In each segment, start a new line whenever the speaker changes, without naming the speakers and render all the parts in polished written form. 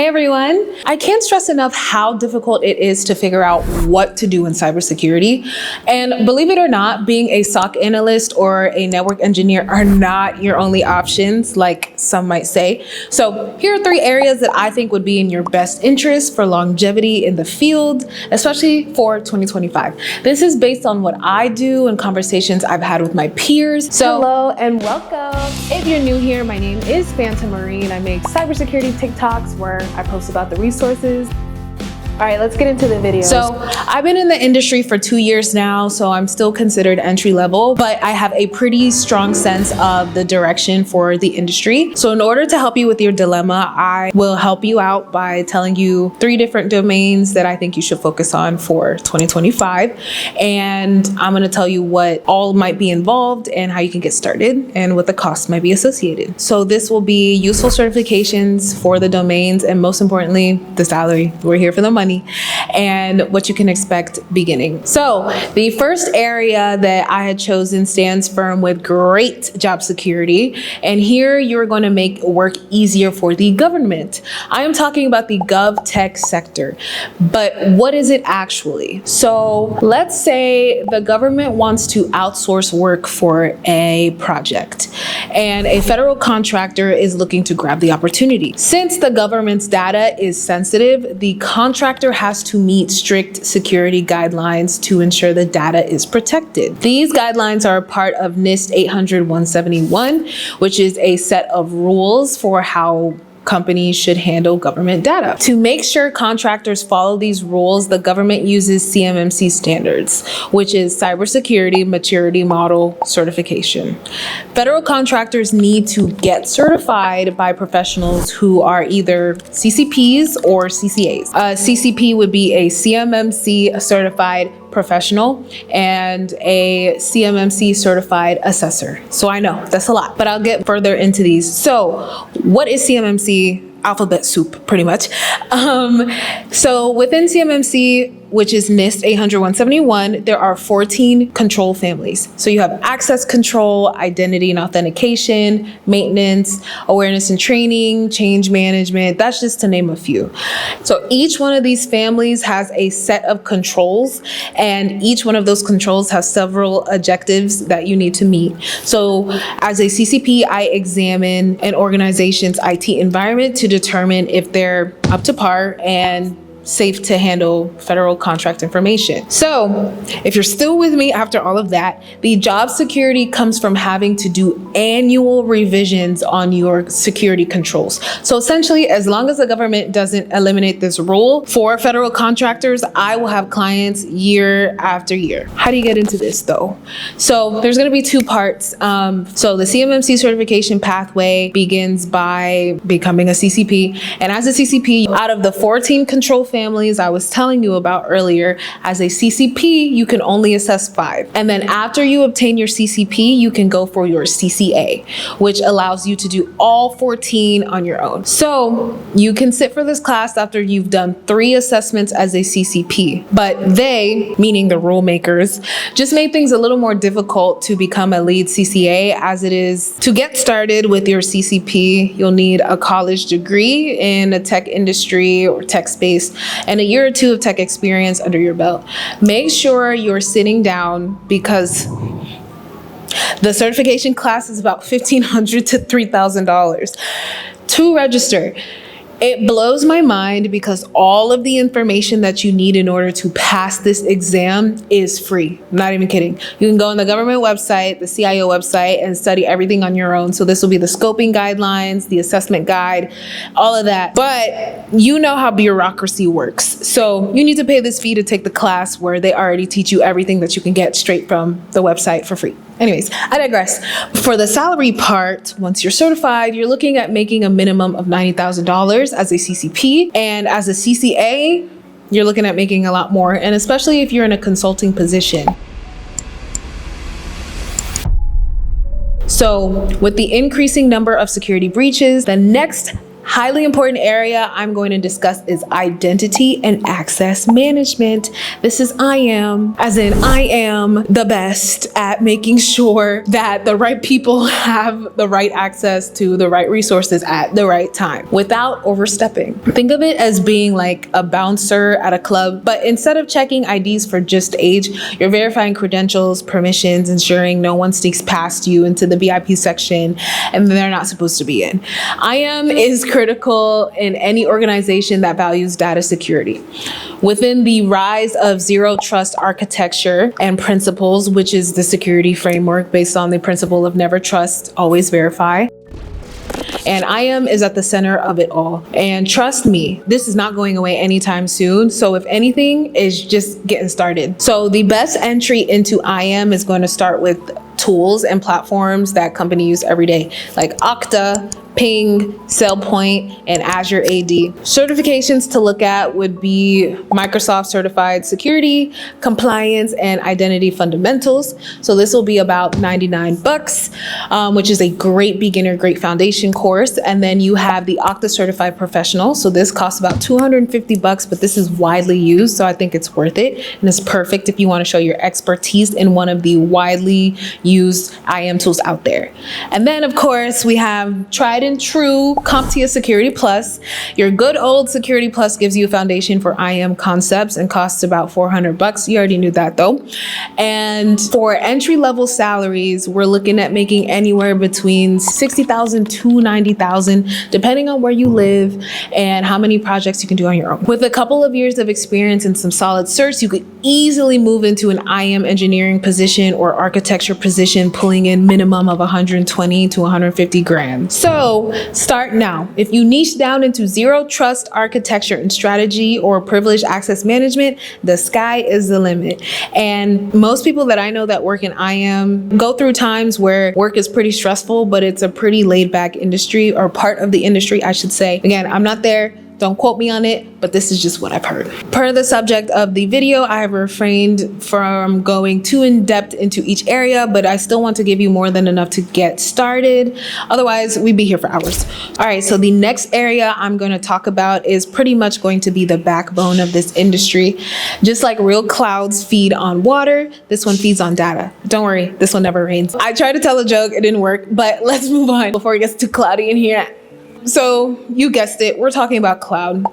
Hey everyone. I can't stress enough how difficult it is to figure out what to do in cybersecurity. And believe it or not, being a SOC analyst or a network engineer are not your only options, like some might say. So here are 3 areas that I think would be in your best interest for longevity in the field, especially for 2025. This is based on what I do and conversations I've had with my peers. So
hello and welcome. If you're new here, my name is Fanta-Marie and I make cybersecurity TikToks where I post about the resources. All right, let's get into the video.
So I've been in the industry for 2 years now, so I'm still considered entry level, but I have a pretty strong sense of the direction for the industry. So in order to help you with your dilemma, I will help you out by telling you 3 different domains that I think you should focus on for 2025. And I'm gonna tell you what all might be involved and how you can get started and what the costs might be associated. So this will be useful certifications for the domains and most importantly, the salary. We're here for the money. And what you can expect beginning. So the first area that I had chosen stands firm with great job security. And here you're going to make work easier for the government. I am talking about the GovTech sector, but what is it actually? So let's say the government wants to outsource work for a project and a federal contractor is looking to grab the opportunity. Since the government's data is sensitive, the contractor has to meet strict security guidelines to ensure the data is protected. These guidelines are a part of NIST 800-171, which is a set of rules for how companies should handle government data. To make sure contractors follow these rules, the government uses CMMC standards, which is Cybersecurity Maturity Model Certification. Federal contractors need to get certified by professionals who are either CCPs or CCAs. A CCP would be a CMMC certified professional and a CMMC certified assessor. So I know that's a lot, but I'll get further into these. So what is CMMC? Alphabet soup, pretty much. So within CMMC, which is NIST 800-171, there are 14 control families. So you have access control, identity and authentication, maintenance, awareness and training, change management. That's just to name a few. So each one of these families has a set of controls, and each one of those controls has several objectives that you need to meet. So as a CCP, I examine an organization's IT environment to determine if they're up to par and safe to handle federal contract information. So if you're still with me after all of that, the job security comes from having to do annual revisions on your security controls. So essentially, as long as the government doesn't eliminate this rule for federal contractors, I will have clients year after year. How do you get into this though? So there's gonna be 2 parts. So the CMMC certification pathway begins by becoming a CCP. And as a CCP, out of the 14 control families I was telling you about earlier, as a CCP, you can only assess 5. And then after you obtain your CCP, you can go for your CCA, which allows you to do all 14 on your own. So you can sit for this class after you've done 3 assessments as a CCP, but they, meaning the rule makers, just made things a little more difficult to become a lead CCA as it is. To get started with your CCP, you'll need a college degree in a tech industry or tech space and a year or 2 of tech experience under your belt. Make sure you're sitting down because the certification class is about $1,500 to $3,000 to register. It blows my mind because all of the information that you need in order to pass this exam is free. I'm not even kidding. You can go on the government website, the CIO website, and study everything on your own. So this will be the scoping guidelines, the assessment guide, all of that. But you know how bureaucracy works. So you need to pay this fee to take the class where they already teach you everything that you can get straight from the website for free. Anyways, I digress. For the salary part, once you're certified, you're looking at making a minimum of $90,000 as a CCP. And as a CCA, you're looking at making a lot more. And especially if you're in a consulting position. So with the increasing number of security breaches, the next highly important area I'm going to discuss is identity and access management. This is IAM, as in I am the best at making sure that the right people have the right access to the right resources at the right time without overstepping. Think of it as being like a bouncer at a club, but instead of checking IDs for just age, you're verifying credentials, permissions, ensuring no one sneaks past you into the VIP section and they're not supposed to be in. IAM is critical in any organization that values data security. Within the rise of zero trust architecture and principles, which is the security framework based on the principle of never trust, always verify. And IAM is at the center of it all. And trust me, this is not going away anytime soon. So if anything, it's just getting started. So the best entry into IAM is going to start with tools and platforms that companies use every day, like Okta, Ping, SailPoint, and Azure AD. Certifications to look at would be Microsoft Certified Security, Compliance, and Identity Fundamentals. So this will be about 99 bucks, which is a great beginner, great foundation course. And then you have the Okta Certified Professional. So this costs about 250 bucks, but this is widely used. So I think it's worth it. And it's perfect if you want to show your expertise in one of the widely used IAM tools out there. And then of course we have tried and true CompTIA Security Plus. Your good old Security Plus gives you a foundation for IAM concepts and costs about 400 bucks. You already knew that though. And for entry level salaries, we're looking at making anywhere between 60,000 to 90,000, depending on where you live and how many projects you can do on your own. With a couple of years of experience and some solid certs, you could easily move into an IAM engineering position or architecture position, pulling in minimum of 120 to 150 grand. So start now. If you niche down into zero trust architecture and strategy or privileged access management, the sky is the limit. And most people that I know that work in IAM go through times where work is pretty stressful, but it's a pretty laid back industry, or part of the industry, I should say. Again, I'm not there. Don't quote me on it, but this is just what I've heard. Per the subject of the video, I have refrained from going too in depth into each area, but I still want to give you more than enough to get started. Otherwise, we'd be here for hours. All right, so the next area I'm going to talk about is pretty much going to be the backbone of this industry. Just like real clouds feed on water, this one feeds on data. Don't worry, this one never rains. I tried to tell a joke, it didn't work, but let's move on before it gets too cloudy in here. So you guessed it, we're talking about cloud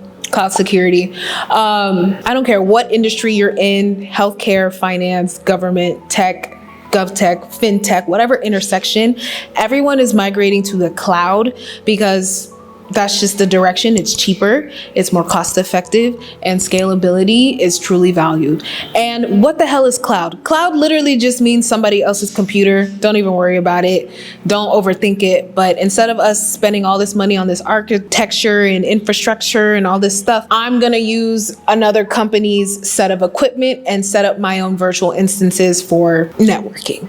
security. I don't care what industry you're in, healthcare, finance, government, tech, GovTech, fintech, whatever intersection, everyone is migrating to the cloud because that's just the direction. It's cheaper, it's more cost effective, and scalability is truly valued. And what the hell is cloud? Cloud literally just means somebody else's computer. Don't even worry about it. Don't overthink it. But instead of us spending all this money on this architecture and infrastructure and all this stuff, I'm gonna use another company's set of equipment and set up my own virtual instances for networking,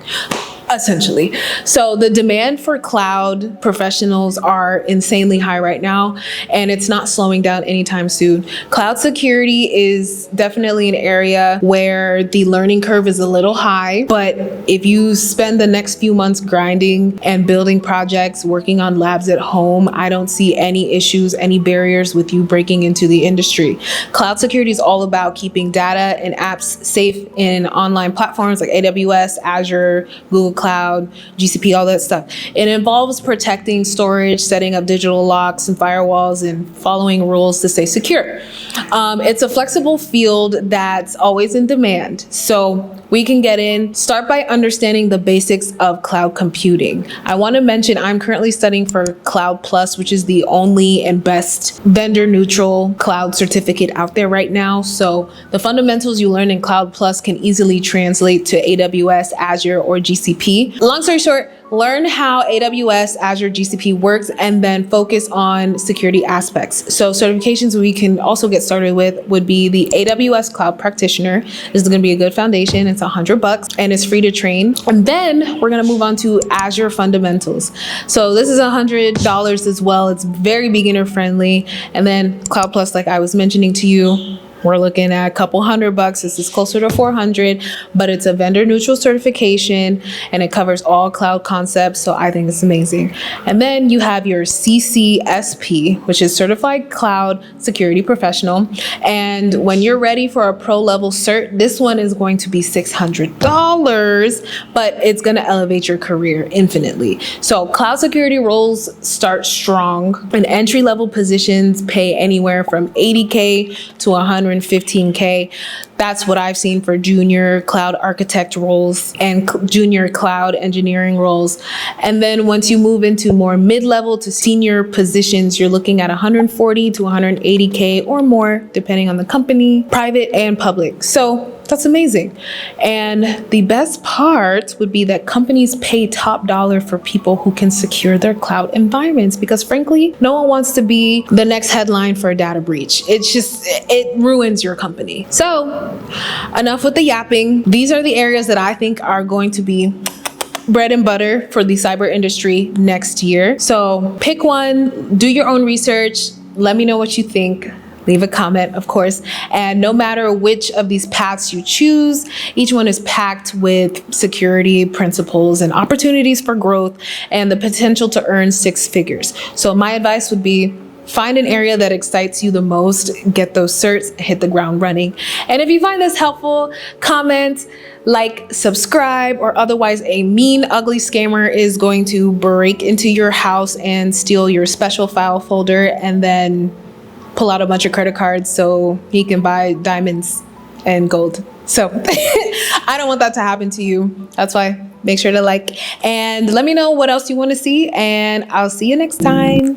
essentially. So the demand for cloud professionals are insanely high right now, and it's not slowing down anytime soon. Cloud security is definitely an area where the learning curve is a little high, but if you spend the next few months grinding and building projects, working on labs at home, I don't see any issues, any barriers with you breaking into the industry. Cloud security is all about keeping data and apps safe in online platforms like AWS, Azure, Google Cloud, GCP, all that stuff. It involves protecting storage, setting up digital locks and firewalls, and following rules to stay secure. It's a flexible field that's always in demand. So we can get in, start by understanding the basics of cloud computing. I want to mention I'm currently studying for Cloud Plus, which is the only and best vendor neutral cloud certificate out there right now. So the fundamentals you learn in Cloud Plus can easily translate to AWS, Azure, or GCP. Long story short, learn how AWS, Azure, GCP works, and then focus on security aspects. So certifications we can also get started with would be the AWS Cloud Practitioner. This is going to be a good foundation. It's $100 and it's free to train. And then we're going to move on to Azure Fundamentals. So this is $100 as well. It's very beginner friendly. And then Cloud Plus, like I was mentioning to you, We're looking at a couple $100. This is closer to 400, but it's a vendor neutral certification and it covers all cloud concepts. So I think it's amazing. And then you have your CCSP, which is Certified Cloud Security Professional. And when you're ready for a pro level cert, this one is going to be $600, but it's going to elevate your career infinitely. So cloud security roles start strong, and entry level positions pay anywhere from $80K to $115K. That's what I've seen for junior cloud architect roles and junior cloud engineering roles. And then once you move into more mid-level to senior positions, you're looking at $140 to $180K or more, depending on the company, private and public. So that's amazing. And the best part would be that companies pay top dollar for people who can secure their cloud environments, because frankly, no one wants to be the next headline for a data breach. It ruins your company. So enough with the yapping. These are the areas that I think are going to be bread and butter for the cyber industry next year. So pick one, do your own research. Let me know what you think. Leave a comment, of course. And no matter which of these paths you choose, each one is packed with security principles and opportunities for growth and the potential to earn six figures. So my advice would be, find an area that excites you the most, get those certs, hit the ground running. And if you find this helpful, comment, like, subscribe, or otherwise a mean, ugly scammer is going to break into your house and steal your special file folder and then pull out a bunch of credit cards so he can buy diamonds and gold. So I don't want that to happen to you. That's why make sure to like and let me know what else you want to see, and I'll see you next time.